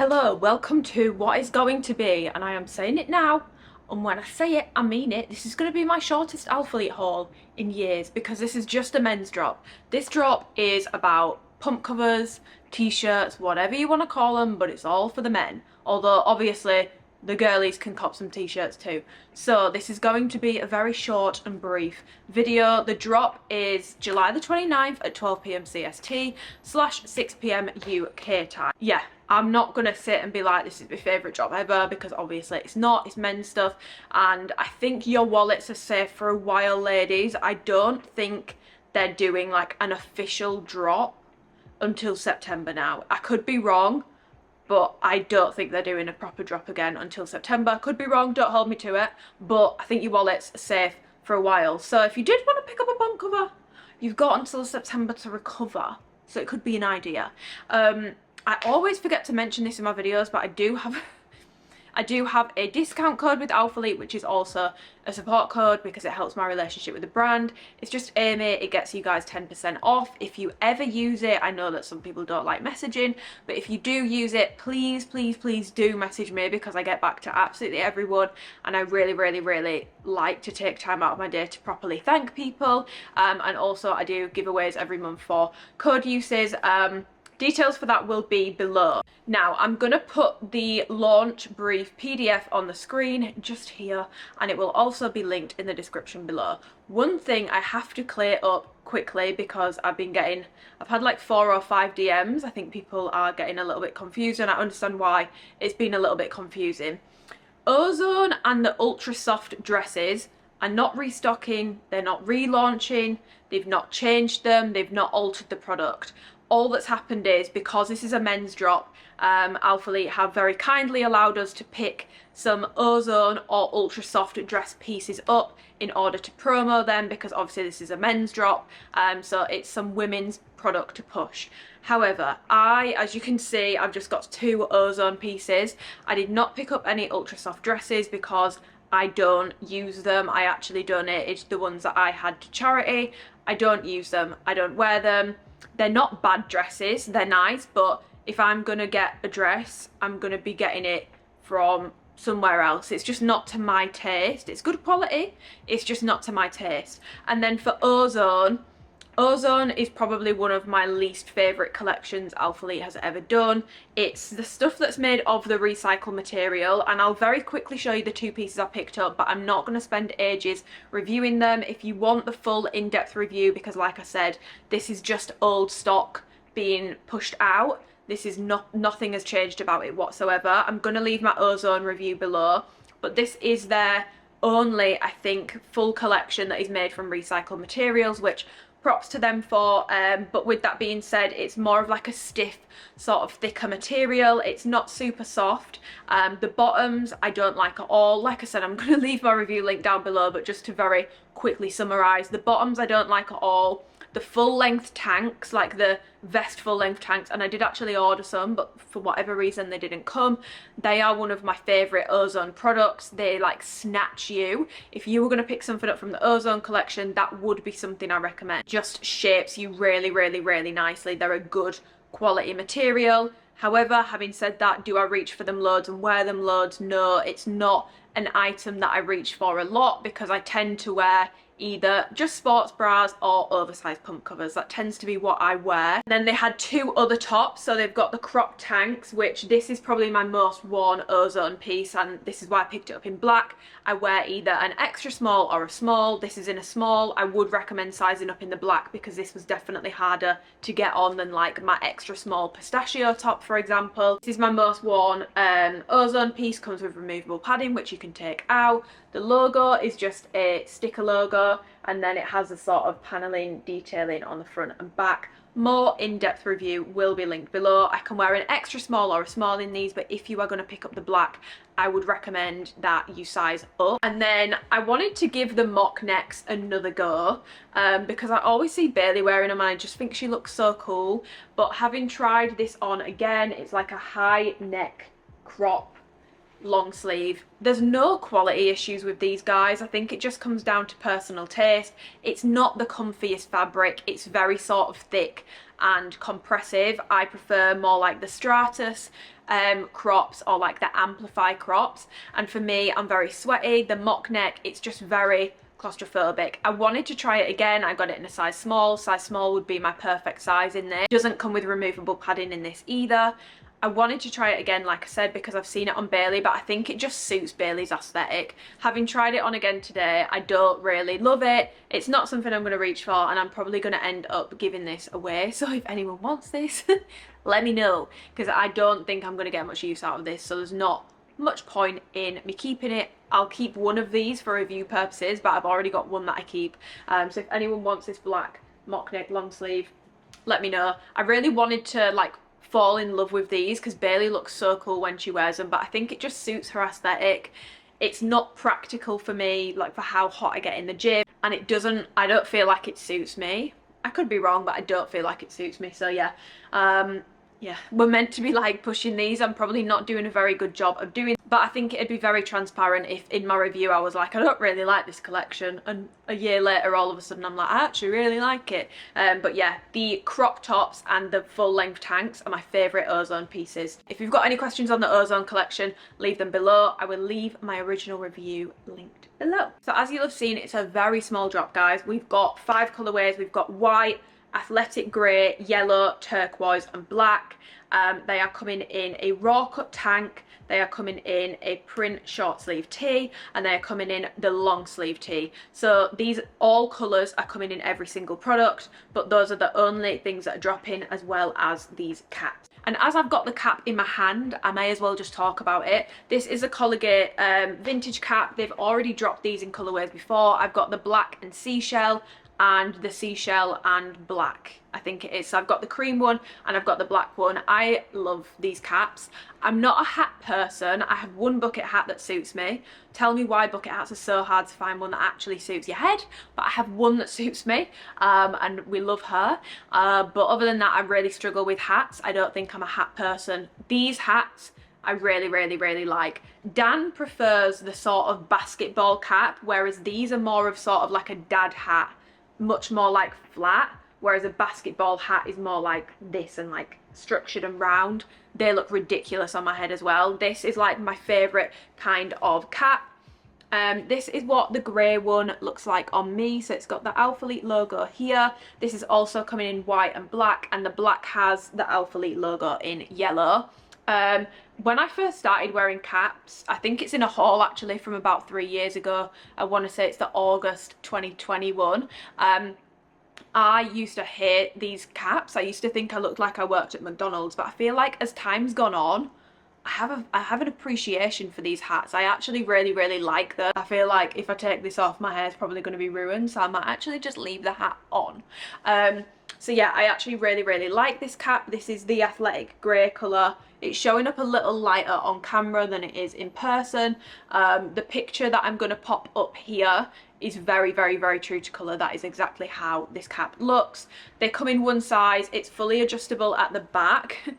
Hello, welcome to what is going to be, and I am saying it now, and when I say it, I mean it. This is going to be my shortest ALPHALETE haul in years because this is just a men's drop. This drop is about pump covers, t-shirts, whatever you want to call them, but it's all for the men. Although, obviously, the girlies can cop some t-shirts too. So this is going to be a very short and brief video. The drop is July the 29th at 12 p.m. CST / 6 p.m. UK time. Yeah, I'm not gonna sit and be like, this is my favourite drop ever, because obviously it's not, it's men's stuff. And I think your wallets are safe for a while, ladies. I don't think they're doing like an official drop until September now. I could be wrong, but I don't think they're doing a proper drop again until September. Could be wrong, don't hold me to it, but I think your wallet's are safe for a while. So if you did want to pick up a bump cover, you've got until September to recover, so it could be an idea. I always forget to mention this in my videos, but I do have a discount code with ALPHALETE, which is also a support code because it helps my relationship with the brand. It's just Amy. It gets you guys 10% off if you ever use it. I know that some people don't like messaging, but if you do use it, please, please, please do message me, because I get back to absolutely everyone, and I really, really, really like to take time out of my day to properly thank people. And also I do giveaways every month for code uses. Details for that will be below. Now, I'm going to put the launch brief PDF on the screen just here, and it will also be linked in the description below. One thing I have to clear up quickly, because I've had like 4 or 5 DMs. I think people are getting a little bit confused, and I understand why it's been a little bit confusing. Ozone and the ultra soft dresses are not restocking, they're not relaunching, they've not changed them, they've not altered the product. All that's happened is, because this is a men's drop, ALPHALETE have very kindly allowed us to pick some Ozone or ultra soft dress pieces up in order to promo them, because obviously this is a men's drop, so it's some women's product to push. However, as you can see, I've just got 2 Ozone pieces. I did not pick up any ultra soft dresses because I don't use them. I actually donated the ones that I had to charity. I don't use them, I don't wear them. They're not bad dresses, they're nice, but if I'm gonna get a dress, I'm gonna be getting it from somewhere else. It's just not to my taste. It's good quality, it's just not to my taste. And then for Ozone, Ozone is probably one of my least favourite collections ALPHALETE has ever done. It's the stuff that's made of the recycled material, and I'll very quickly show you the 2 pieces I picked up, but I'm not going to spend ages reviewing them. If you want the full in-depth review, because like I said, this is just old stock being pushed out. This is nothing has changed about it whatsoever. I'm going to leave my Ozone review below, but this is their only, I think, full collection that is made from recycled materials, which props to them for. But with that being said, it's more of like a stiff, sort of thicker material. It's not super soft. The bottoms I don't like at all. Like I said, I'm going to leave my review link down below, but just to very quickly summarise, the bottoms I don't like at all. The full length tanks, like the vest full length tanks, and I did actually order some, but for whatever reason they didn't come. They are one of my favourite Ozone products. They like snatch you. If you were going to pick something up from the Ozone collection, that would be something I recommend. Just shapes you really, really, really nicely. They're a good quality material. However, having said that, do I reach for them loads and wear them loads? No, it's not an item that I reach for a lot, because I tend to wear either just sports bras or oversized pump covers. That tends to be what I wear. And then they had 2 other tops. So they've got the crop tanks, which this is probably my most worn Ozone piece, and this is why I picked it up in black. I wear either an extra small or a small. This is in a small. I would recommend sizing up in the black, because this was definitely harder to get on than like my extra small pistachio top, for example. This is my most worn Ozone piece. Comes with removable padding, which you can take out. The logo is just a sticker logo, and then it has a sort of paneling detailing on the front and back. More in-depth review will be linked below. I can wear an extra small or a small in these, but if you are going to pick up the black, I would recommend that you size up. And then I wanted to give the mock necks another go, because I always see Bailey wearing them and I just think she looks so cool. But having tried this on again, it's like a high neck crop long sleeve. There's no quality issues with these guys. I think it just comes down to personal taste. It's not the comfiest fabric. It's very sort of thick and compressive. I prefer more like the Stratus crops or like the Amplify crops, and for me, I'm very sweaty. The mock neck, it's just very claustrophobic. I wanted to try it again. I got it in a size small. Size small would be my perfect size in this. It doesn't come with removable padding in this either. I wanted to try it again, like I said, because I've seen it on Paisley, but I think it just suits Paisley's aesthetic. Having tried it on again today, I don't really love it. It's not something I'm going to reach for, and I'm probably going to end up giving this away. So if anyone wants this, let me know, because I don't think I'm going to get much use out of this, so there's not much point in me keeping it. I'll keep one of these for review purposes, but I've already got one that I keep. So if anyone wants this black mock neck long sleeve, let me know. I really wanted to like fall in love with these because Paisley looks so cool when she wears them, but I think it just suits her aesthetic. It's not practical for me, like for how hot I get in the gym, and I don't feel like it suits me. I could be wrong, but I don't feel like it suits me. So yeah, yeah, we're meant to be like pushing these. I'm probably not doing a very good job of doing, but I think it'd be very transparent if in my review I was like, I don't really like this collection, and a year later all of a sudden I'm like, I actually really like it. But yeah, the crop tops and the full length tanks are my favourite Ozone pieces. If you've got any questions on the Ozone collection, leave them below. I will leave my original review linked below. So as you'll have seen, it's a very small drop, guys. We've got 5 colourways. We've got white, athletic grey, yellow, turquoise and black. They are coming in a raw cut tank, they are coming in a print short sleeve tee, and they are coming in the long sleeve tee. So these all colours are coming in every single product, but those are the only things that are dropping, as well as these caps. And as I've got the cap in my hand, I may as well just talk about it. This is a Collegiate vintage cap. They've already dropped these in colourways before. I've got the black and seashell, and the seashell and black, I think it is. So I've got the cream one and I've got the black one. I love these caps. I'm not a hat person. I have one bucket hat that suits me. Tell me why bucket hats are so hard to find one that actually suits your head, but I have one that suits me, and we love her. But other than that, I really struggle with hats. I don't think I'm a hat person. These hats I really, really, really like. Dan prefers the sort of basketball cap, whereas these are more of sort of like a dad hat, much more like flat, whereas a basketball hat is more like this and like structured and round. They look ridiculous on my head as well. This is like my favourite kind of cap. This is what the grey one looks like on me. So it's got the ALPHALETE logo here. This is also coming in white and black, and the black has the ALPHALETE logo in yellow. When I first started wearing caps, I think it's in a haul actually from about 3 years ago. I want to say it's the August 2021. I used to hate these caps. I used to think I looked like I worked at McDonald's, but I feel like as time's gone on, I have an appreciation for these hats. I actually really, really like them. I feel like if I take this off, my hair's probably going to be ruined, so I might actually just leave the hat on. So yeah, I actually really, really like this cap. This is the athletic grey colour. It's showing up a little lighter on camera than it is in person. The picture that I'm going to pop up here is very, very, very true to colour. That is exactly how this cap looks. They come in one size. It's fully adjustable at the back.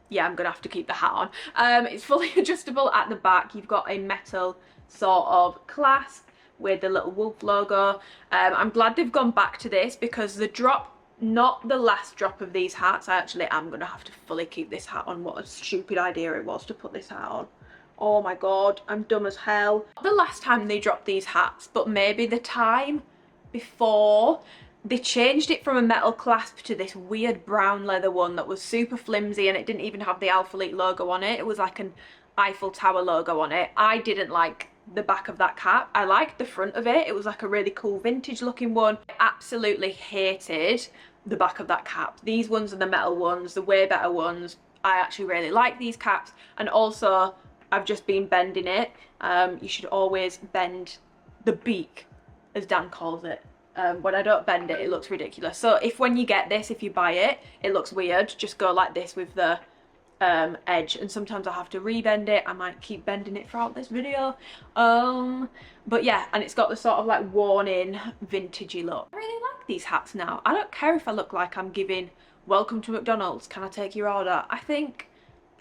Yeah, I'm going to have to keep the hat on. It's fully adjustable at the back. You've got a metal sort of clasp with the little wolf logo. I'm glad they've gone back to this, because the drop, not the last drop of these hats, I actually am going to have to fully keep this hat on. What a stupid idea it was to put this hat on. Oh my god, I'm dumb as hell. Not the last time they dropped these hats, but maybe the time before. They changed it from a metal clasp to this weird brown leather one that was super flimsy, and it didn't even have the ALPHALETE logo on it. It was like an Eiffel Tower logo on it. I didn't like the back of that cap. I liked the front of it. It was like a really cool vintage looking one. I absolutely hated the back of that cap. These ones are the metal ones, the way better ones. I actually really like these caps, and also I've just been bending it. You should always bend the beak, as Dan calls it. When I don't bend it, it looks ridiculous. So if when you get this, if you buy it, it looks weird, just go like this with the edge, and sometimes I have to rebend it. I might keep bending it throughout this video. But yeah, and it's got the sort of like worn in vintagey look. I really like these hats now. I don't care if I look like I'm giving welcome to McDonald's, can I take your order? I think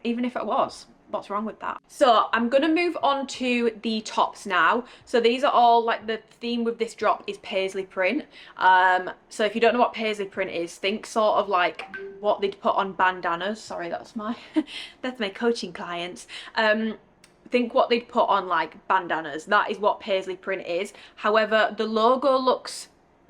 even if it was, what's wrong with that? So I'm gonna move on to the tops now. So these are all like, the theme with this drop is Paisley print. So if you don't know what Paisley print is, think sort of like what they'd put on bandanas. Sorry, that's my that's my coaching clients. Think what they'd put on like bandanas. That is what Paisley print is. However, the logo looks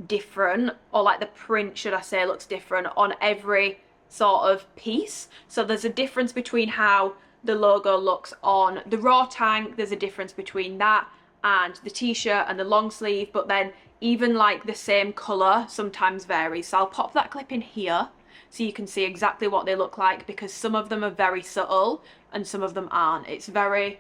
different, or like the print, should I say, looks different on every sort of piece. So there's a difference between how the logo looks on the raw tank, there's a difference between that and the t-shirt and the long sleeve, but then even like the same colour sometimes varies. So I'll pop that clip in here so you can see exactly what they look like, because some of them are very subtle and some of them aren't. It's very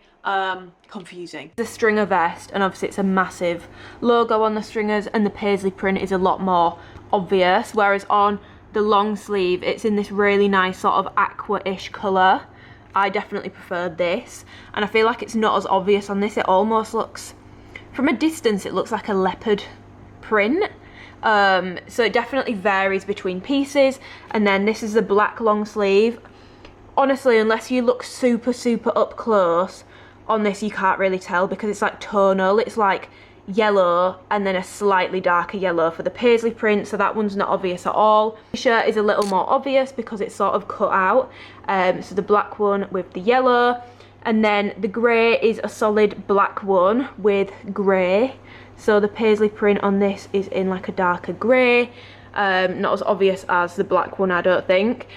confusing. The stringer vest, and obviously it's a massive logo on the stringers, and the Paisley print is a lot more obvious, whereas on the long sleeve it's in this really nice sort of aqua-ish colour. I definitely prefer this, and I feel like it's not as obvious on this. It almost looks, from a distance, it looks like a leopard print. So it definitely varies between pieces. And then this is the black long sleeve. Honestly, unless you look super up close on this, you can't really tell, because it's like tonal. It's like yellow and then a slightly darker yellow for the Paisley print, so that one's not obvious at all. The shirt is a little more obvious because it's sort of cut out. So the black one with the yellow, and then the grey is a solid black one with grey. So the Paisley print on this is in like a darker grey, not as obvious as the black one, I don't think.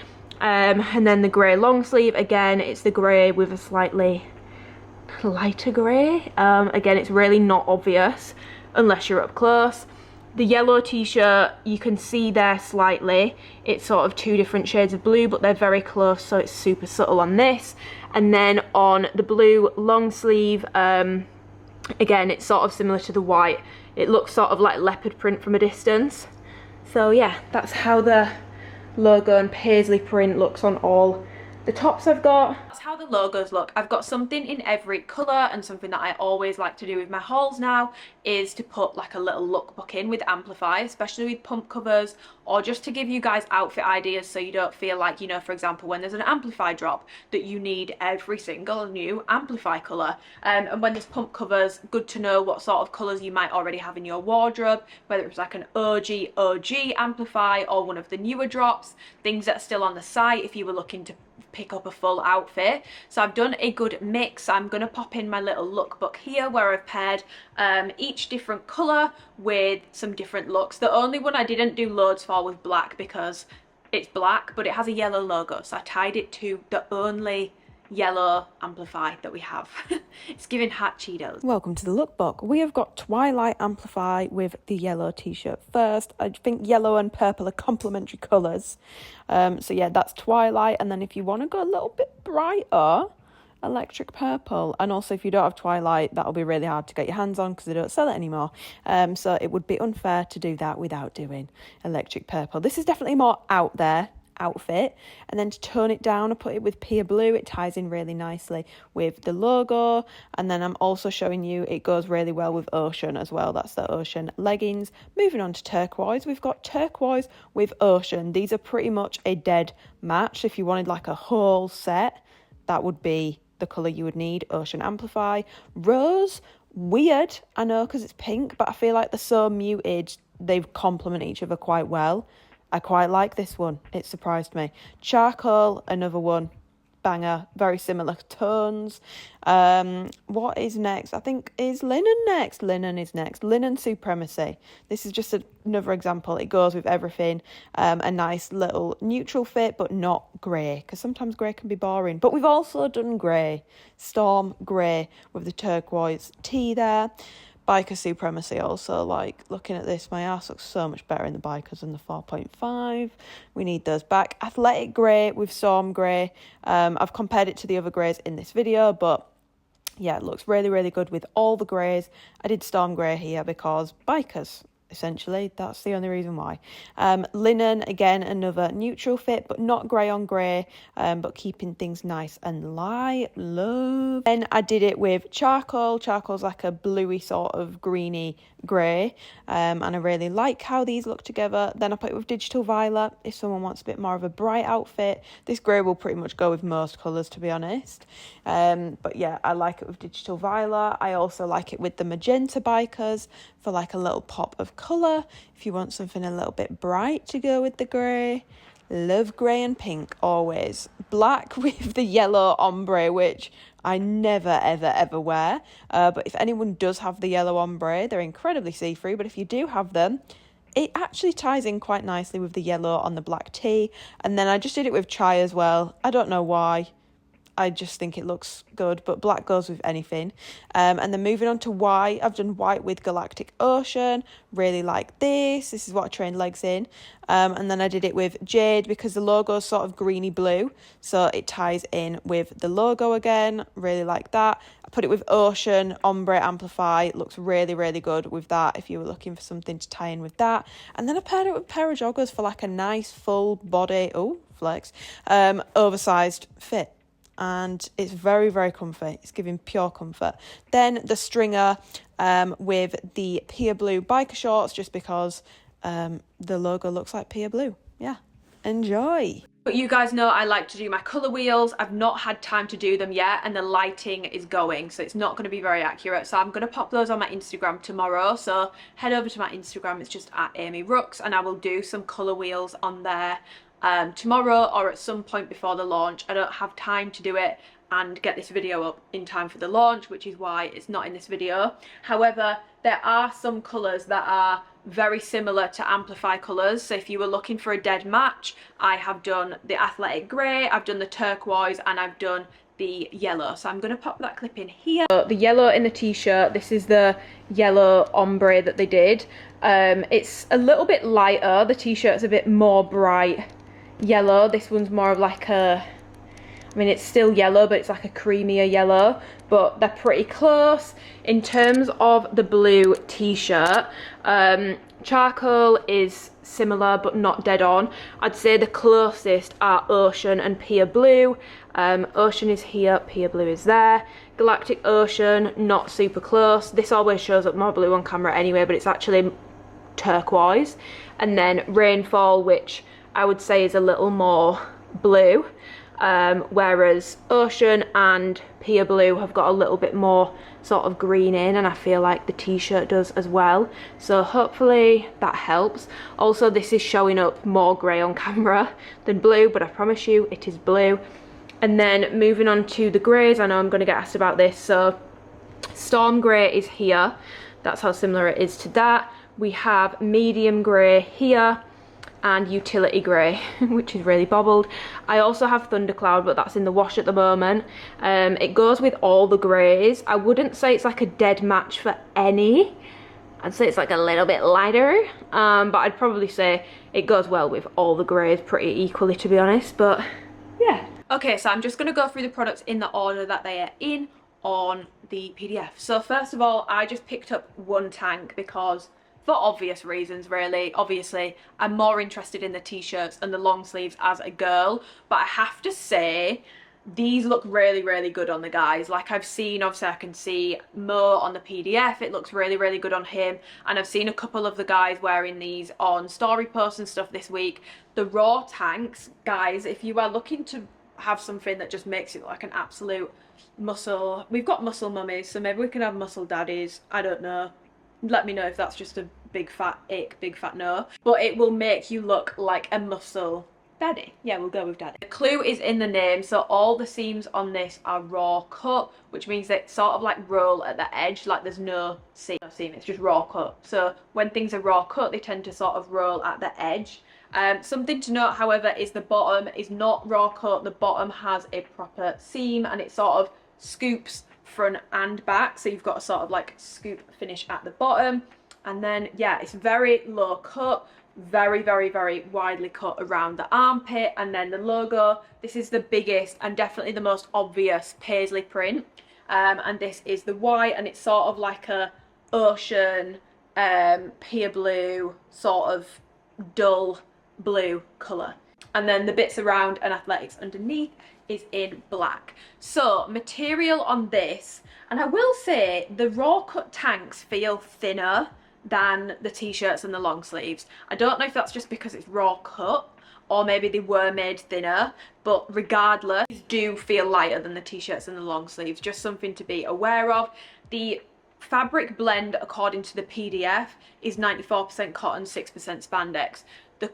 And then the grey long sleeve, again it's the grey with a slightly lighter grey. Again, it's really not obvious unless you're up close. The yellow t-shirt, you can see there slightly, it's sort of two different shades of blue, but they're very close, so it's super subtle on this. And then on the blue long sleeve, again, it's sort of similar to the white. It looks sort of like leopard print from a distance. So yeah, that's how the logo and Paisley print looks on all the tops I've got. That's how the logos look. I've got something in every colour, and something that I always like to do with my hauls now is to put like a little lookbook in with Amplify, especially with pump covers, or just to give you guys outfit ideas, so you don't feel like, you know, for example, when there's an Amplify drop, that you need every single new Amplify colour. And when there's pump covers, good to know what sort of colours you might already have in your wardrobe, whether it's like an OG Amplify or one of the newer drops, things that are still on the site if you were looking to pick up a full outfit. So I've done a good mix. I'm going to pop in my little lookbook here where I've paired each different colour with some different looks. The only one I didn't do loads for was black, because it's black but it has a yellow logo, so I tied it to the only yellow Amplify that we have. It's giving hot Cheetos. Welcome to the lookbook. We have got Twilight Amplify with the yellow t-shirt first. I think yellow and purple are complementary colours. So yeah, that's Twilight. And then if you want to go a little bit brighter, Electric Purple. And also if you don't have Twilight, that'll be really hard to get your hands on because they don't sell it anymore. So it would be unfair to do that without doing Electric Purple. This is definitely more out there outfit. And then to tone it down, I put it with Pia Blue. It ties in really nicely with the logo. And then I'm also showing you it goes really well with Ocean as well. That's the Ocean leggings. Moving on to turquoise, we've got turquoise with Ocean. These are pretty much a dead match. If you wanted like a whole set, that would be the colour you would need. Ocean Amplify. Rose, weird, I know, because it's pink, but I feel like they're so muted, they complement each other quite well. I quite like this one. It surprised me. Charcoal, another one. Banger. Very similar tones. What is next? I think is linen next. Linen is next. Linen Supremacy. This is just another example. It goes with everything. A nice little neutral fit, but not grey, because sometimes grey can be boring. But we've also done grey. Storm grey with the turquoise tee there. Biker Supremacy also, like, looking at this, my ass looks so much better in the bikers than the 4.5. We need those back. Athletic grey with Storm grey. I've compared it to the other greys in this video, but yeah, it looks really, really good with all the greys. I did Storm grey here because bikers, essentially. That's the only reason why. Linen, again, another neutral fit, but not grey on grey, but keeping things nice and light. Love. Then I did it with charcoal. Charcoal's like a bluey sort of greeny grey, and I really like how these look together. Then I put it with digital violet if someone wants a bit more of a bright outfit. This grey will pretty much go with most colours, to be honest. But yeah, I like it with digital violet. I also like it with the magenta bikers for like a little pop of colour if you want something a little bit bright to go with the grey. Love grey and pink always. Black with the yellow ombre, which I never ever wear, but if anyone does have the yellow ombre, they're incredibly see-through, but if you do have them, it actually ties in quite nicely with the yellow on the black tee. And then I just did it with chai as well. I don't know why. I just think it looks good, but black goes with anything. And then moving on to white, I've done white with Galactic Ocean. Really like this. This is what I trained legs in. And then I did it with jade because the logo is sort of greeny blue, so it ties in with the logo again. Really like that. I put it with Ocean, Ombre, Amplify. It looks really good with that if you were looking for something to tie in with that. And then I paired it with a pair of joggers for like a nice full body, flex, oversized fit. And it's very comfy. It's giving pure comfort. Then the stringer with the Pia Blue biker shorts, just because the logo looks like Pia Blue. Yeah, enjoy. But you guys know I like to do my colour wheels. I've not had time to do them yet, and the lighting is going, so it's not going to be very accurate. So I'm going to pop those on my Instagram tomorrow. So head over to my Instagram. It's just at amyrookes, and I will do some colour wheels on there tomorrow or at some point before the launch. I don't have time to do it and get this video up in time for the launch, which is why it's not in this video. However, there are some colours that are very similar to Amplify colours. So if you were looking for a dead match, I have done the athletic grey, I've done the turquoise, and I've done the yellow. So I'm going to pop that clip in here. So the yellow in the t-shirt, this is the yellow ombre that they did. It's a little bit lighter. The t-shirt's a bit more bright yellow. This one's more of like a, I mean, it's still yellow, but it's like a creamier yellow, but they're pretty close. In terms of the blue t-shirt, charcoal is similar but not dead on. I'd say the closest are Ocean and Pia Blue. Ocean is here, Pia Blue is there. Galactic Ocean, not super close. This always shows up more blue on camera anyway, but it's actually turquoise. And then Rainfall, which I would say is a little more blue, whereas Ocean and Pia Blue have got a little bit more sort of green in, and I feel like the t-shirt does as well. So hopefully that helps. Also, this is showing up more grey on camera than blue, but I promise you it is blue. And then moving on to the greys, I know I'm going to get asked about this. So Storm Grey is here. That's how similar it is to that. We have medium grey here and utility grey, which is really bobbled. I also have Thundercloud, but that's in the wash at the moment. It goes with all the greys. I wouldn't say it's like a dead match for any. I'd say it's like a little bit lighter, but I'd probably say it goes well with all the greys pretty equally, to be honest. But yeah. Okay, so I'm just going to go through the products in the order that they are in on the PDF. So first of all, I just picked up one tank because, for obvious reasons really, obviously I'm more interested in the t-shirts and the long sleeves as a girl, but I have to say these look really good on the guys. Like I've seen, obviously I can see Mo on the PDF, it looks really good on him, and I've seen a couple of the guys wearing these on story posts and stuff this week. The raw tanks, guys, if you are looking to have something that just makes it look like an absolute muscle, we've got muscle mummies, so maybe we can have muscle daddies, I don't know. Let me know if that's just a big fat ick, big fat no. But it will make you look like a muscle daddy. Yeah, we'll go with daddy. The clue is in the name, so all the seams on this are raw cut, which means they sort of like roll at the edge, like there's no seam, it's just raw cut. So when things are raw cut, they tend to sort of roll at the edge. Something to note, however, is the bottom is not raw cut. The bottom has a proper seam and it sort of scoops front and back, so you've got a sort of like scoop finish at the bottom. And then yeah, it's very low cut, very widely cut around the armpit. And then the logo, this is the biggest and definitely the most obvious Paisley print, and this is the Y, and it's sort of like a ocean pear blue, sort of dull blue colour. And then the bits around and athletics underneath is in black. So material on this, and I will say the raw cut tanks feel thinner than the t-shirts and the long sleeves. I don't know if that's just because it's raw cut or maybe they were made thinner, but regardless, these do feel lighter than the t-shirts and the long sleeves. Just something to be aware of. The fabric blend, according to the PDF, is 94% cotton, 6% spandex. The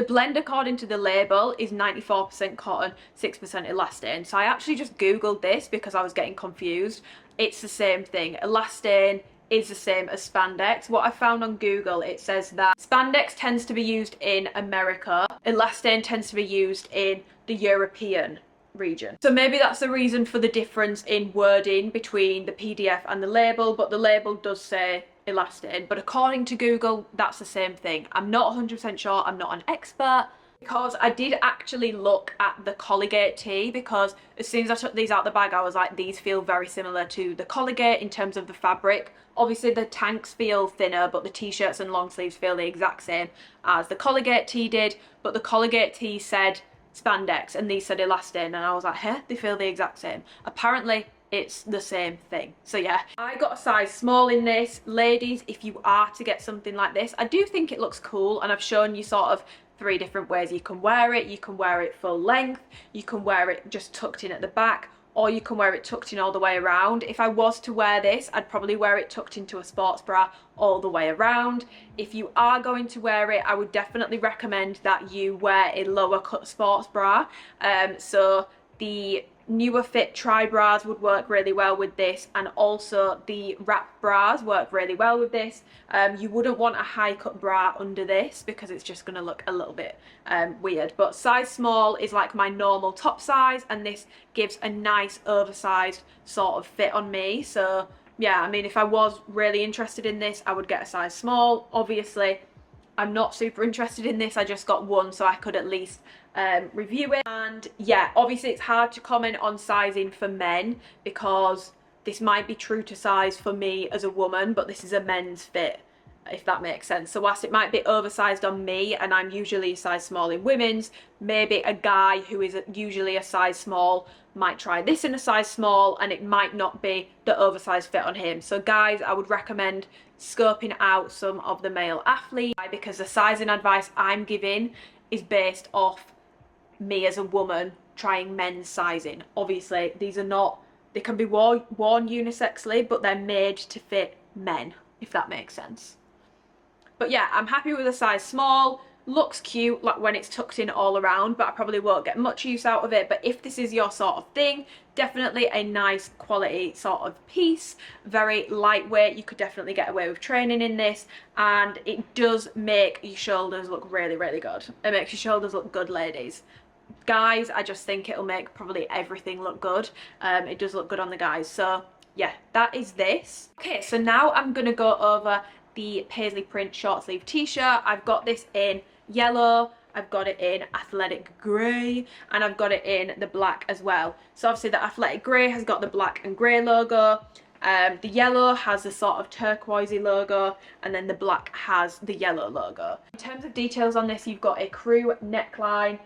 blend according to the label is 94% cotton, 6% elastane. So I actually just googled this because I was getting confused. It's the same thing. Elastane is the same as spandex. What I found on Google, it says that spandex tends to be used in America, elastane tends to be used in the European region. So maybe that's the reason for the difference in wording between the PDF and the label, but the label does say elastane. But according to Google, that's the same thing. I'm not 100% sure, I'm not an expert, because I did actually look at the Collegiate tee, because as soon as I took these out the bag, I was like, these feel very similar to the Collegiate in terms of the fabric. Obviously the tanks feel thinner, but the t-shirts and long sleeves feel the exact same as the Collegiate tee did, but the Collegiate tee said spandex and these said elastane, and I was like, hey, they feel the exact same. Apparently it's the same thing. So yeah, I got a size small in this. Ladies, if you are to get something like this, I do think it looks cool, and I've shown you sort of 3 different ways you can wear it. You can wear it full length, you can wear it just tucked in at the back, or you can wear it tucked in all the way around. If I was to wear this, I'd probably wear it tucked into a sports bra all the way around. If you are going to wear it, I would definitely recommend that you wear a lower cut sports bra. So the newer fit tri bras would work really well with this, and also the wrap bras work really well with this. You wouldn't want a high cut bra under this because it's just going to look a little bit weird, but size small is like my normal top size, and this gives a nice oversized sort of fit on me. So yeah, I mean, if I was really interested in this, I would get a size small. Obviously I'm not super interested in this, I just got one so I could at least review it. And yeah, obviously it's hard to comment on sizing for men because this might be true to size for me as a woman, but this is a men's fit, if that makes sense. So whilst it might be oversized on me, and I'm usually a size small in women's, maybe a guy who is usually a size small might try this in a size small and it might not be the oversized fit on him. So guys, I would recommend scoping out some of the male athletes, because the sizing advice I'm giving is based off me as a woman trying men's sizing. Obviously these are not, they can be worn unisexually, but they're made to fit men, if that makes sense. But yeah, I'm happy with a size small. Looks cute like when it's tucked in all around, but I probably won't get much use out of it. But if this is your sort of thing, definitely a nice quality sort of piece. Very lightweight, you could definitely get away with training in this, and it does make your shoulders look really, really good. It makes your shoulders look good, ladies. Guys, I just think it'll make probably everything look good. It does look good on the guys. So yeah, that is this. Okay, so now I'm gonna go over the Paisley print short sleeve t-shirt. I've got this in yellow, I've got it in athletic grey, and I've got it in the black as well. So obviously the athletic grey has got the black and grey logo, the yellow has the sort of turquoisey logo, and then the black has the yellow logo. In terms of details on this, you've got a crew neckline.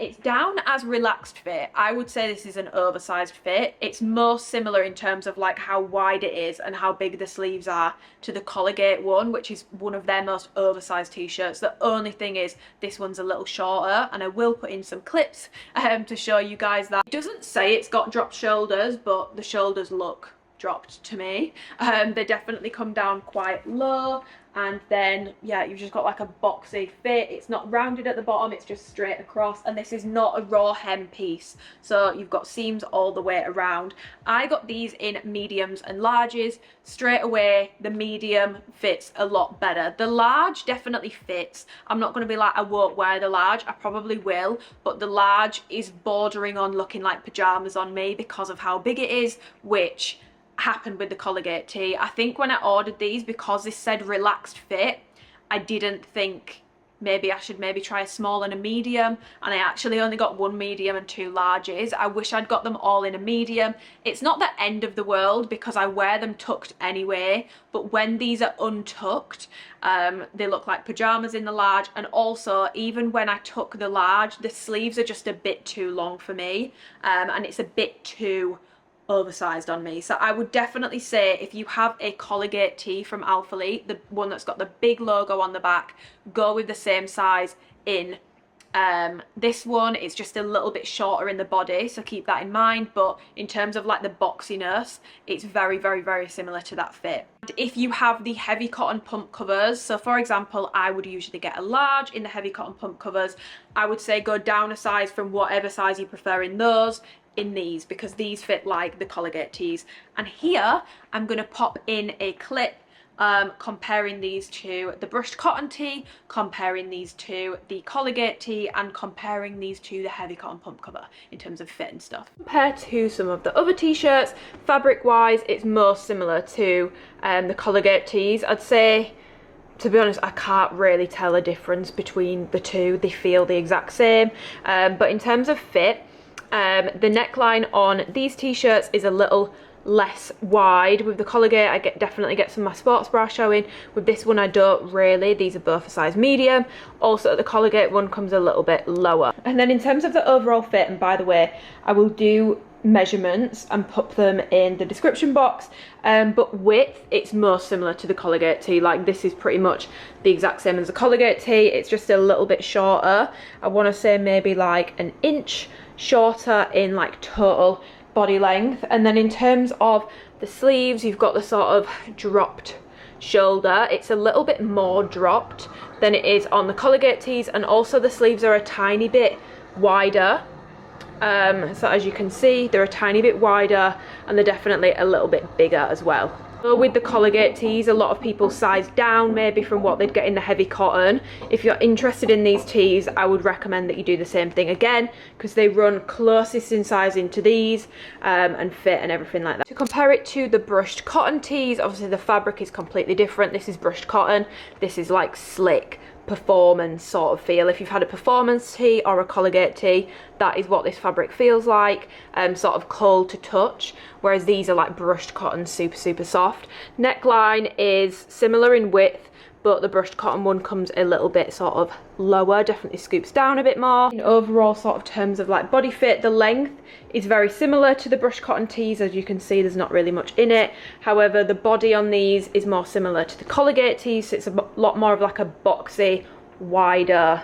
It's down as relaxed fit. I would say this is an oversized fit. It's most similar in terms of like how wide it is and how big the sleeves are to the Collegiate one, which is one of their most oversized t-shirts. The only thing is this one's a little shorter, and I will put in some clips to show you guys that. It doesn't say it's got dropped shoulders, but the shoulders look dropped to me. They definitely come down quite low, and then yeah, you've just got like a boxy fit. It's not rounded at the bottom, it's just straight across, and this is not a raw hem piece, so you've got seams all the way around. I got these in mediums and larges. Straight away the medium fits a lot better. The large definitely fits. I'm not going to be like I won't wear the large, I probably will, but the large is bordering on looking like pajamas on me because of how big it is, which happened with the Collegiate tee. I think when I ordered these, because this said relaxed fit, I didn't think maybe I should maybe try a small and a medium, and I actually only got one medium and two larges. I wish I'd got them all in a medium. It's not the end of the world because I wear them tucked anyway, but when these are untucked, they look like pajamas in the large. And also, even when I tuck the large, the sleeves are just a bit too long for me, and it's a bit too oversized on me. So I would definitely say if you have a Collegiate tee from ALPHALETE, the one that's got the big logo on the back, go with the same size in. This one is just a little bit shorter in the body, so keep that in mind, but in terms of like the boxiness, it's very, very, very similar to that fit. If you have the heavy cotton pump covers, so for example, I would usually get a large in the heavy cotton pump covers, I would say go down a size from whatever size you prefer in those, in these, because these fit like the Collegiate tees. And here I'm going to pop in a clip comparing these to the brushed cotton tee, comparing these to the Collegiate tee, and comparing these to the heavy cotton pump cover in terms of fit and stuff. Compared to some of the other t-shirts, fabric wise, it's most similar to the Collegiate tees. I'd say, to be honest, I can't really tell a difference between the two. They feel the exact same, but in terms of fit, the neckline on these t-shirts is a little less wide. With the Collegiate, I definitely get some of my sports bra showing. With this one, I don't really. These are both a size medium. Also, the Collegiate one comes a little bit lower. And then in terms of the overall fit, and by the way, I will do measurements and put them in the description box, but width, it's most similar to the Collegiate tee. Like, this is pretty much the exact same as the Collegiate tee. It's just a little bit shorter. I want to say maybe like an inch shorter in like total body length. And then in terms of the sleeves, you've got the sort of dropped shoulder. It's a little bit more dropped than it is on the Collegiate tees, and also the sleeves are a tiny bit wider. So as you can see, they're a tiny bit wider, and they're definitely a little bit bigger as well. So with the Collegiate tees, a lot of people size down maybe from what they'd get in the heavy cotton. If you're interested in these tees, I would recommend that you do the same thing again, because they run closest in size into these, and fit and everything like that. To compare it to the brushed cotton tees, obviously the fabric is completely different. This is brushed cotton. This is like slick performance sort of feel. If you've had a performance tee or a Collegiate tee, that is what this fabric feels like, sort of cold to touch, whereas these are like brushed cotton, super, super soft. Neckline is similar in width, but the brushed cotton one comes a little bit sort of lower, definitely scoops down a bit more. In overall sort of terms of like body fit, the length is very similar to the brushed cotton tees. As you can see, there's not really much in it. However, the body on these is more similar to the Collegiate tees, so it's a lot more of like a boxy, wider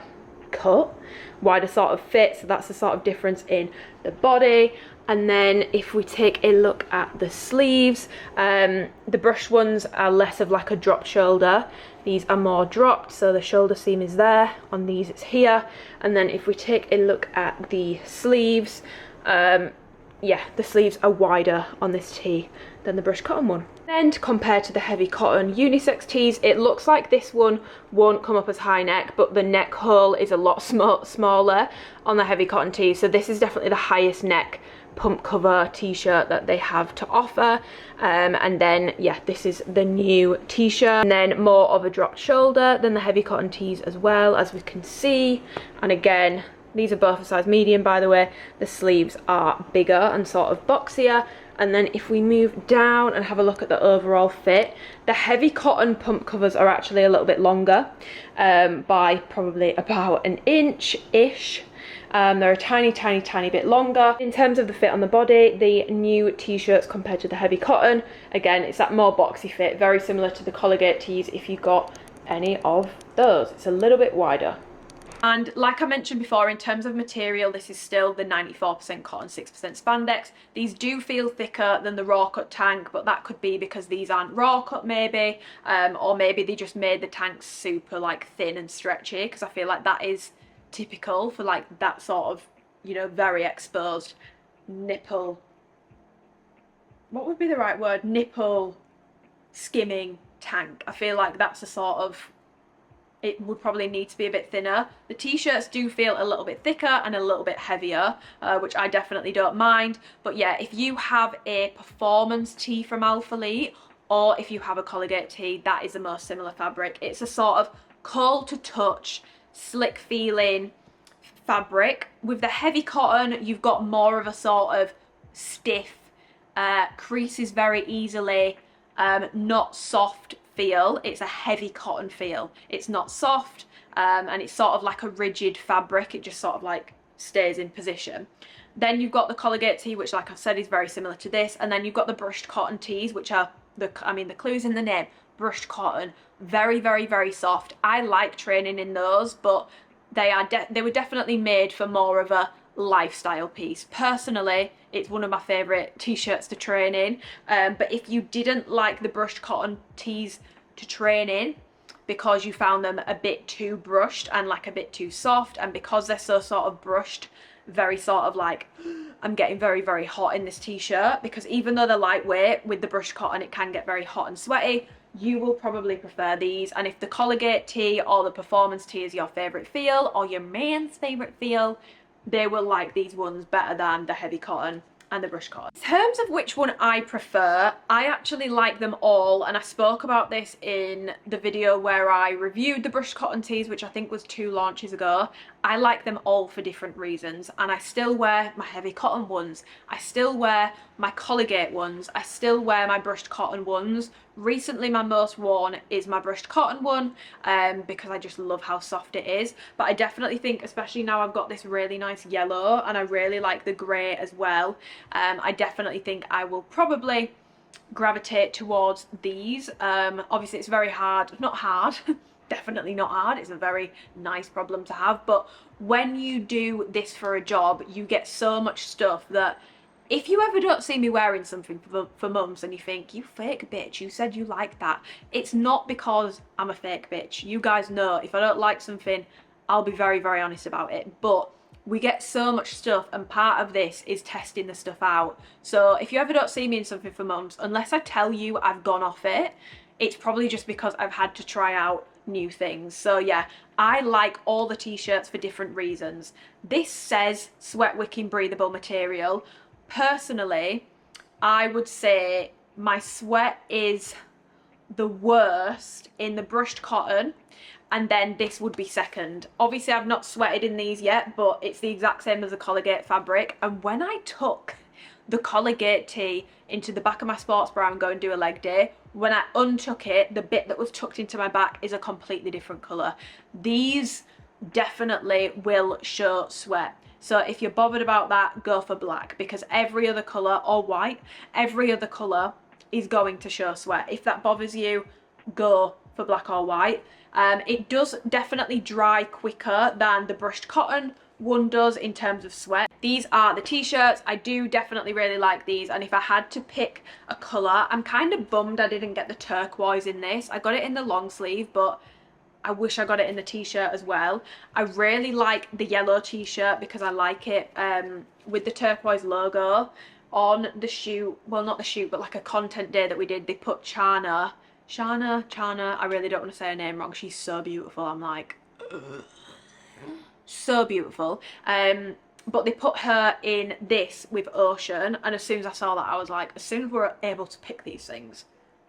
cut, wider sort of fit. So that's the sort of difference in the body. And then if we take a look at the sleeves, the brushed ones are less of like a dropped shoulder. These are more dropped, so the shoulder seam is there. On these it's here. And then if we take a look at the sleeves, yeah, the sleeves are wider on this tee than the brushed cotton one. Then to compare to the heavy cotton unisex tees, it looks like this one won't come up as high neck, but the neck hole is a lot smaller on the heavy cotton tee. So this is definitely the highest neck pump cover t-shirt that they have to offer. And then yeah, this is the new t-shirt, and then more of a dropped shoulder than the heavy cotton tees as well, as we can see. And again, these are both a size medium, by the way. The sleeves are bigger and sort of boxier. And then if we move down and have a look at the overall fit, the heavy cotton pump covers are actually a little bit longer, by probably about an inch-ish. They're a tiny bit longer. In terms of the fit on the body, the new t-shirts compared to the heavy cotton, again, it's that more boxy fit, very similar to the Collegiate tees if you got any of those. It's a little bit wider. And like I mentioned before, in terms of material, this is still the 94% cotton, 6% spandex. These do feel thicker than the raw cut tank, but that could be because these aren't raw cut maybe, or maybe they just made the tanks super like thin and stretchy, because I feel like that is typical for like that sort of, you know, very exposed nipple, what would be the right word, nipple skimming tank. I feel like that's a sort of, it would probably need to be a bit thinner. The t-shirts do feel a little bit thicker and a little bit heavier, which I definitely don't mind. But yeah, if you have a performance tee from ALPHALETE, or if you have a Collegiate tee, that is the most similar fabric. It's a sort of cold to touch, slick feeling fabric. With the heavy cotton, you've got more of a sort of stiff, creases very easily, not soft feel. It's a heavy cotton feel. It's not soft, and it's sort of like a rigid fabric. It just sort of like stays in position. Then you've got the Collegiate tee, which like I've said is very similar to this, and then you've got the brushed cotton tees, which are the clue's in the name, brushed cotton, very, very, very soft. I like training in those, but they were definitely made for more of a lifestyle piece. Personally, it's one of my favorite t-shirts to train in, but if you didn't like the brushed cotton tees to train in because you found them a bit too brushed and like a bit too soft, and because they're so sort of brushed, very sort of like, I'm getting very, very hot in this t-shirt, because even though they're lightweight, with the brushed cotton it can get very hot and sweaty, you will probably prefer these. And if the Collegiate tee or the performance tee is your favorite feel, or your man's favorite feel, they will like these ones better than the heavy cotton and the brushed cotton. In terms of which one I prefer, I actually like them all, and I spoke about this in the video where I reviewed the brushed cotton tees, which I think was 2 launches ago. I like them all for different reasons, and I still wear my heavy cotton ones, I still wear my Collegiate ones, I still wear my brushed cotton ones. Recently my most worn is my brushed cotton one, because I just love how soft it is, but I definitely think, especially now I've got this really nice yellow and I really like the grey as well, I definitely think I will probably gravitate towards these. Obviously it's very hard, not hard, definitely not hard, it's a very nice problem to have, but when you do this for a job, you get so much stuff that if you ever don't see me wearing something for months and you think, you fake bitch, you said you like that, it's not because I'm a fake bitch. You guys know if I don't like something, I'll be very, very honest about it, but we get so much stuff, and part of this is testing the stuff out. So if you ever don't see me in something for months, unless I tell you I've gone off it, it's probably just because I've had to try out new things. So yeah, I like all the t-shirts for different reasons. This says sweat wicking breathable material. Personally, I would say my sweat is the worst in the brushed cotton, and then this would be second. Obviously I've not sweated in these yet, but it's the exact same as the Collegiate fabric, and when I took the Collegiate tee into the back of my sports bra and go and do a leg day, when I untuck it, the bit that was tucked into my back is a completely different colour. These definitely will show sweat. So if you're bothered about that, go for black, because every other colour, or white, every other colour is going to show sweat. If that bothers you, go for black or white. It does definitely dry quicker than the brushed cotton one does in terms of sweat. These are the t-shirts. I do definitely really like these, and if I had to pick a colour, I'm kind of bummed I didn't get the turquoise in this. I got it in the long sleeve, but I wish I got it in the t-shirt as well. I really like the yellow t-shirt because I like it with the turquoise logo. On the shoot, well not the shoot, but like a content day that we did, they put Chana, I really don't want to say her name wrong, she's so beautiful, I'm like, ugh. So beautiful, but they put her in this with Ocean, and as soon as I saw that, I was like, as soon as we're able to pick these things,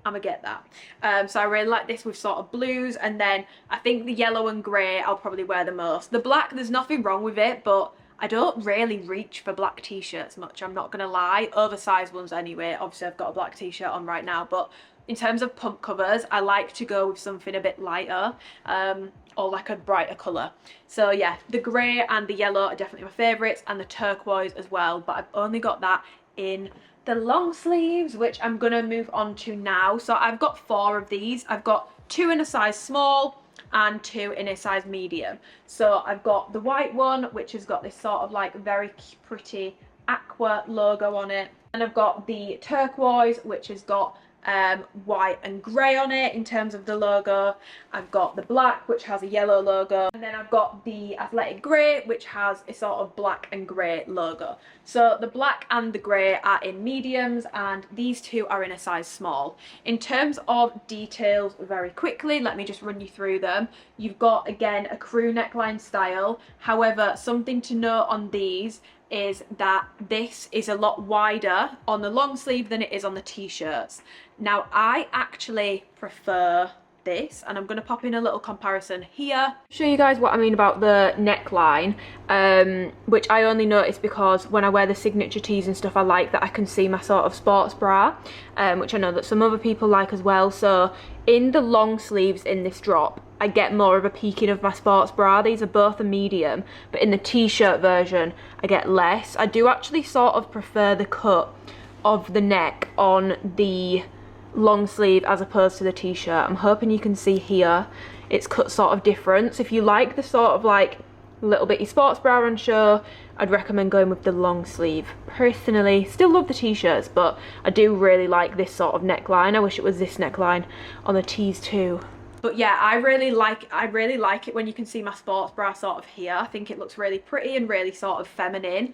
I'm gonna get that. So I really like this with sort of blues, and then I think the yellow and grey I'll probably wear the most. The black, there's nothing wrong with it, but I don't really reach for black t-shirts much, I'm not gonna lie. Oversized ones anyway. Obviously I've got a black t-shirt on right now, but in terms of pump covers, I like to go with something a bit lighter, or like a brighter colour. So yeah, the grey and the yellow are definitely my favourites, and the turquoise as well, but I've only got that in the long sleeves, which I'm gonna move on to now. So I've got 4 of these. I've got 2 in a size small and 2 in a size medium. So I've got the white one, which has got this sort of like very pretty aqua logo on it, and I've got the turquoise, which has got white and grey on it in terms of the logo. I've got the black, which has a yellow logo, and then I've got the athletic grey, which has a sort of black and grey logo. So the black and the grey are in mediums, and these 2 are in a size small. In terms of details, very quickly, let me just run you through them. You've got, again, a crew neckline style. However, something to note on these is that this is a lot wider on the long sleeve than it is on the t-shirts. Now I actually prefer this, and I'm going to pop in a little comparison here. Show you guys what I mean about the neckline, which I only notice because when I wear the signature tees and stuff, I like that I can see my sort of sports bra, which I know that some other people like as well. So in the long sleeves in this drop, I get more of a peeking of my sports bra. These are both a medium, but in the t-shirt version I get less. I do actually sort of prefer the cut of the neck on the long sleeve as opposed to the t-shirt. I'm hoping you can see here it's cut sort of different. So if you like the sort of like little bitty sports bra on show, I'd recommend going with the long sleeve. Personally, still love the t-shirts, but I do really like this sort of neckline. I wish it was this neckline on the tees too. But yeah, I really like it when you can see my sports bra sort of here. I think it looks really pretty and really sort of feminine,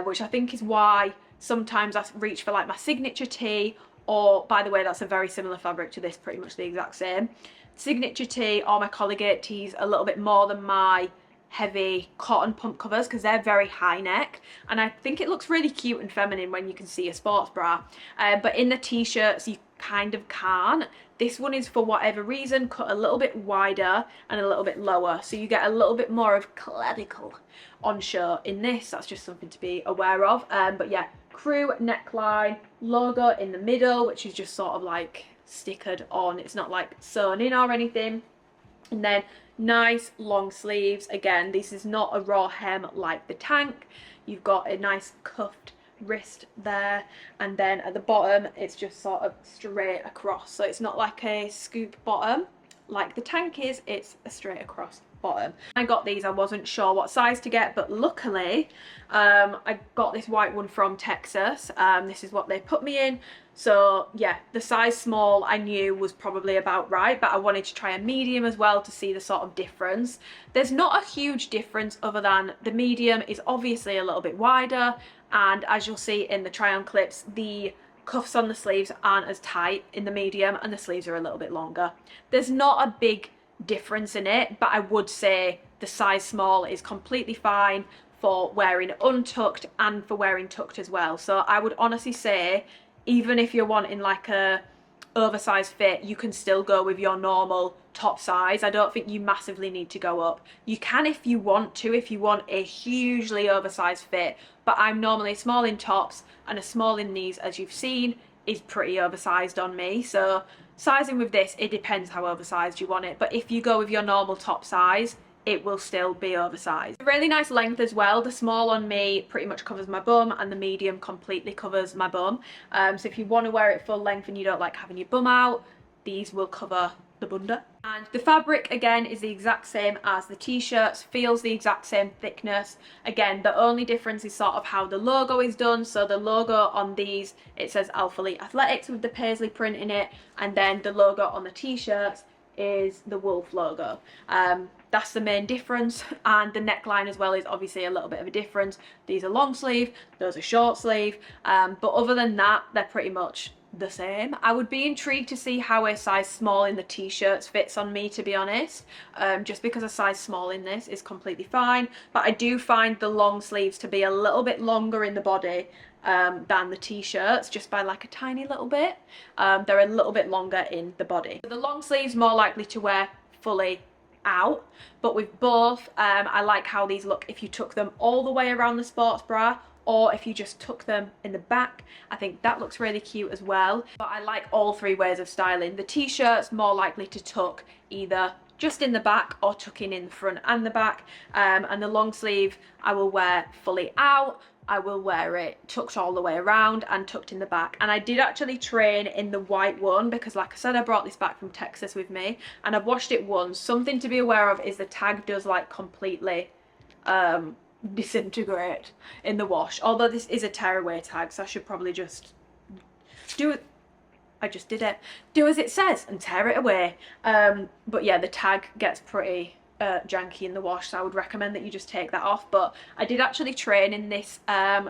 which I think is why sometimes I reach for like my signature tee, or by the way, that's a very similar fabric to this, pretty much the exact same. Signature tee or my Collegiate tees a little bit more than my heavy cotton pump covers, because they're very high neck, and I think it looks really cute and feminine when you can see a sports bra. But in the t-shirts you kind of can't. This one is, for whatever reason, cut a little bit wider and a little bit lower, so you get a little bit more of clavicle on show in this. That's just something to be aware of. But yeah, crew neckline, logo in the middle, which is just sort of like stickered on, it's not like sewn in or anything. And then nice long sleeves. Again, this is not a raw hem like the tank. You've got a nice cuffed wrist there, and then at the bottom it's just sort of straight across, so it's not like a scoop bottom like the tank is, it's a straight across bottom. I got these, I wasn't sure what size to get, but luckily I got this white one from Texas. This is what they put me in, so yeah, the size small I knew was probably about right, but I wanted to try a medium as well to see the sort of difference. There's not a huge difference other than the medium is obviously a little bit wider, and as you'll see in the try on clips, the cuffs on the sleeves aren't as tight in the medium and the sleeves are a little bit longer. There's not a big difference in it, but I would say the size small is completely fine for wearing untucked and for wearing tucked as well. So I would honestly say, even if you're wanting like a oversized fit, you can still go with your normal top size. I don't think you massively need to go up. You can if you want to, if you want a hugely oversized fit, but I'm normally small in tops, and a small in these, as you've seen, is pretty oversized on me. So sizing with this, it depends how oversized you want it, but if you go with your normal top size, it will still be oversized. Really nice length as well. The small on me pretty much covers my bum, and the medium completely covers my bum. So if you want to wear it full length and you don't like having your bum out, these will cover the bunda. And the fabric again is the exact same as the t-shirts, feels the exact same thickness. Again, the only difference is sort of how the logo is done. So the logo on these, it says ALPHALETE Athletics with the Paisley print in it, and then the logo on the t-shirts is the wolf logo. That's the main difference, and the neckline as well is obviously a little bit of a difference. These are long sleeve, those are short sleeve, but other than that, they're pretty much the same. I would be intrigued to see how a size small in the t-shirts fits on me, to be honest, just because a size small in this is completely fine, but I do find the long sleeves to be a little bit longer in the body than the t-shirts, just by like a tiny little bit. They're a little bit longer in the body. The long sleeves more likely to wear fully out, but with both, I like how these look if you tuck them all the way around the sports bra, or if you just tuck them in the back. I think that looks really cute as well. But I like all three ways of styling. The t-shirts more likely to tuck either just in the back or tucking in the front and the back, and the long sleeve I will wear fully out. I will wear it tucked all the way around and tucked in the back. And I did actually train in the white one because, like I said, I brought this back from Texas with me and I've washed it once. Something to be aware of is the tag does like completely disintegrate in the wash, although this is a tearaway tag, so I should probably just do it. I just did it. Do as it says and tear it away. But yeah, the tag gets pretty janky in the wash, so I would recommend that you just take that off. But I did actually train in this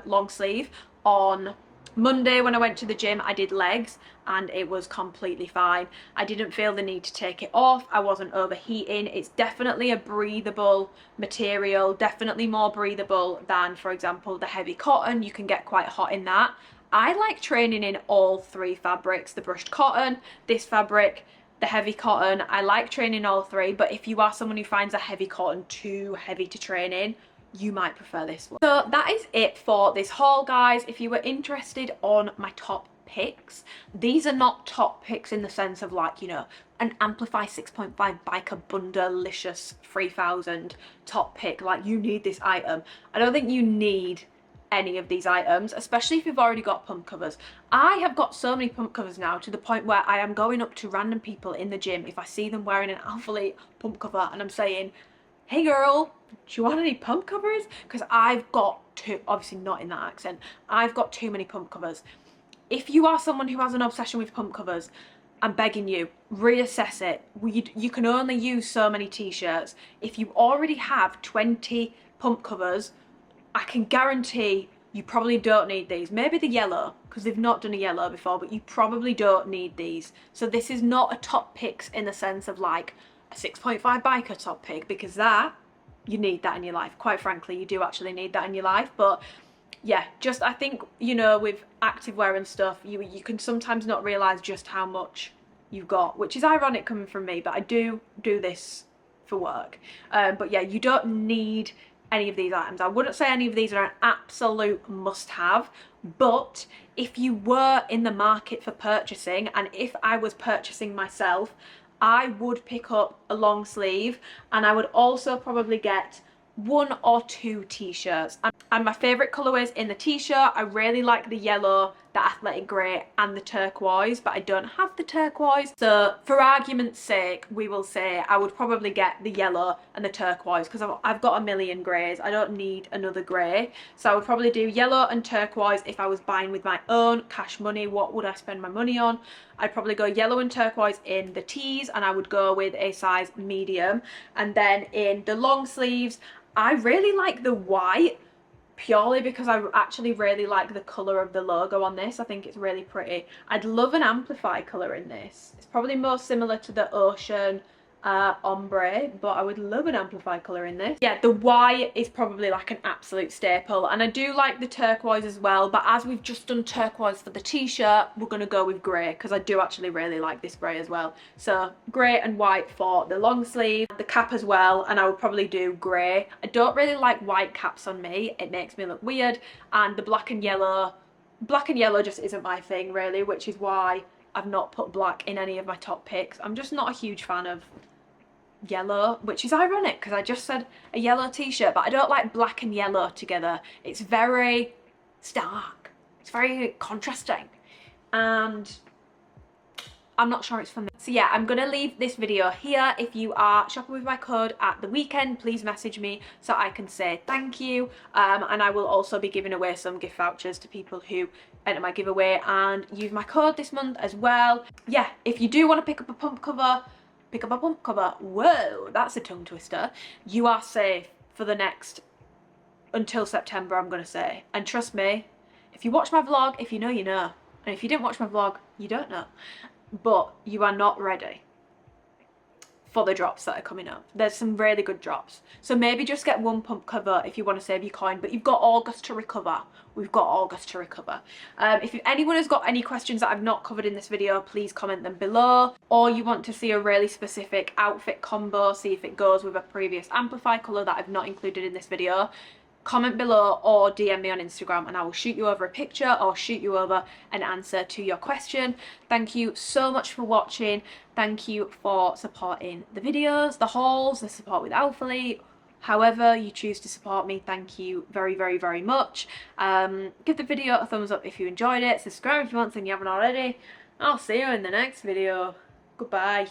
long sleeve on Monday when I went to the gym. I did legs and it was completely fine. I didn't feel the need to take it off. I wasn't overheating. It's definitely a breathable material, definitely more breathable than, for example, the heavy cotton. You can get quite hot in that. I like training in all three fabrics, the brushed cotton, this fabric, the heavy cotton. I like training all three, but if you are someone who finds a heavy cotton too heavy to train in, you might prefer this one. So that is it for this haul, guys. If you were interested on my top picks, these are not top picks in the sense of like, you know, an Amplify 6.5 biker bundalicious 3000 top pick. Like, you need this item. I don't think you need any of these items, especially if you've already got pump covers. I have got so many pump covers now to the point where I am going up to random people in the gym if I see them wearing an ALPHALETE pump cover and I'm saying, hey girl, do you want any pump covers? Because I've got too, obviously not in that accent, I've got too many pump covers. If you are someone who has an obsession with pump covers, I'm begging you, reassess it. You can only use so many t-shirts. If you already have 20 pump covers, I can guarantee you probably don't need these. Maybe the yellow, because they've not done a yellow before, but you probably don't need these. So this is not a top picks in the sense of like a 6.5 biker top pick, because that, you need that in your life. Quite frankly, you do actually need that in your life. But yeah, just I think, you know, with activewear and stuff, you can sometimes not realise just how much you've got, which is ironic coming from me, but I do this for work. But yeah, you don't need any of these items. I wouldn't say any of these are an absolute must-have, but if you were in the market for purchasing, and if I was purchasing myself, I would pick up a long sleeve, and I would also probably get 1 or 2 t-shirts. And my favourite colourways in the t-shirt, I really like the yellow, the athletic grey and the turquoise, but I don't have the turquoise. So for argument's sake, we will say I would probably get the yellow and the turquoise, because I've got a million greys. I don't need another grey. So I would probably do yellow and turquoise. If I was buying with my own cash money, what would I spend my money on? I'd probably go yellow and turquoise in the tees, and I would go with a size medium. And then in the long sleeves, I really like the white, purely because I actually really like the colour of the logo on this. I think it's really pretty. I'd love an amplify colour in this. It's probably more similar to the ocean ombre, but I would love an amplify colour in this. Yeah, the white is probably like an absolute staple, and I do like the turquoise as well, but as we've just done turquoise for the t-shirt, we're going to go with grey, because I do actually really like this grey as well. So grey and white for the long sleeve, the cap as well, and I would probably do grey. I don't really like white caps on me, it makes me look weird, and the black and yellow just isn't my thing really, which is why I've not put black in any of my top picks. I'm just not a huge fan of yellow, which is ironic because I just said a yellow t-shirt, but I don't like black and yellow together. It's very stark, it's very contrasting, and I'm not sure it's for me. So yeah, I'm gonna leave this video here. If you are shopping with my code at the weekend, please message me so I can say thank you, and I will also be giving away some gift vouchers to people who enter my giveaway and use my code this month as well. Yeah, if you do want to pick up a pump cover, pick up a pump cover. Whoa, that's a tongue twister. You are safe for the next, until September, I'm gonna say. And trust me, if you watch my vlog, if you know, you know. And if you didn't watch my vlog, you don't know. But you are not ready for the drops that are coming up. There's some really good drops. So maybe just get 1 pump cover if you want to save your coin, but you've got August to recover. We've got August to recover. If anyone has got any questions that I've not covered in this video, please comment them below. Or you want to see a really specific outfit combo, see if it goes with a previous amplify colour that I've not included in this video, comment below or DM me on Instagram and I will shoot you over a picture or shoot you over an answer to your question. Thank you so much for watching. Thank you for supporting the videos, the hauls, the support with ALPHALETE. However you choose to support me, thank you very, very, very much. Give the video a thumbs up if you enjoyed it. Subscribe if you want to and you haven't already. I'll see you in the next video. Goodbye.